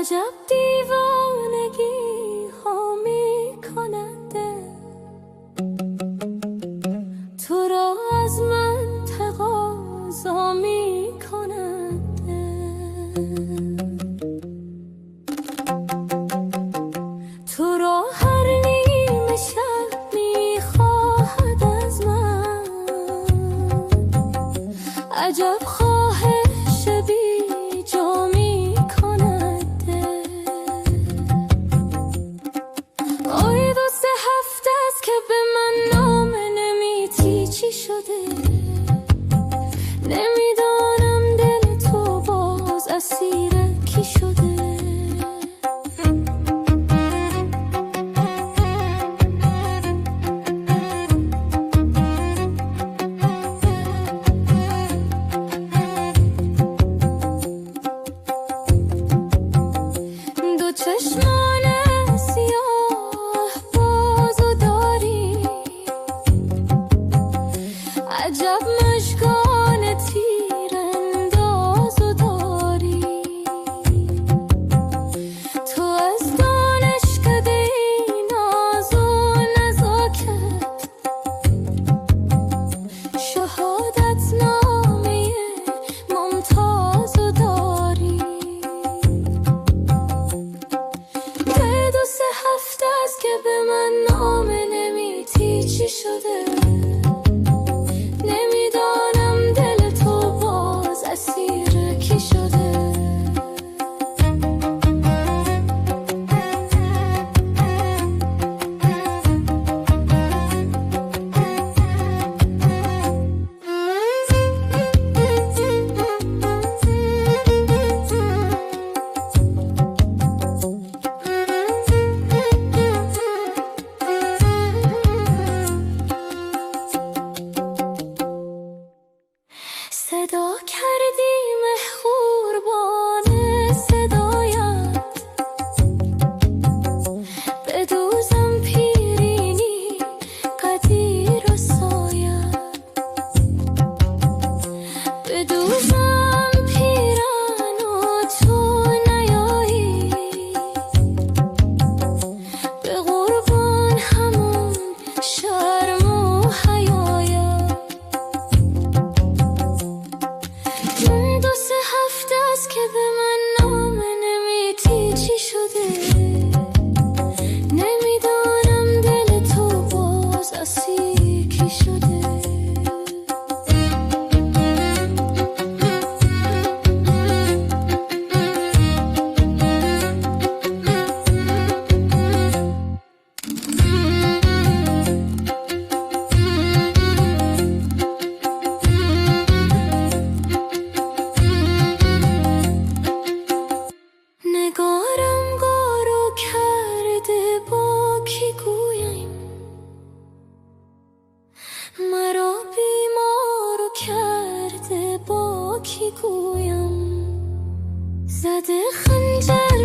عجب دیوانگی ها می کننده، تو را از من تقاضا می کننده. تو را هر نیمه شب می خواهد از من، عجب خواهش بی جا می کننده. آی 2-3 هفته است که به من نامه نمیتی چی شده، نمیدانم دل تو باز اسیر کی شده. دو چشمان سیاه بازو داری، عجب مژگان تیراندازو داری. تو از دانشکده ناز و نزاکت، شهادت نامه ممتازو داری. 2-3 هفته است که به من نامه نمیتی چی شده، نمیدانم دل تو باز اسیر کی شده. صدا کردی مهربان صدایت، بدوزم پیرینی قدیر و سایت، بدوزم پیرن و تو نیایی، به قربان همون شرم و حیایت. 2-3 هفته است که به من نامه نمیتی چی شده، نمیدانم دل تو باز اسیر کی شده. نگارم گارو کرده با کی گویم، مرا بیمارو کرده با کی گویم. زده خنجر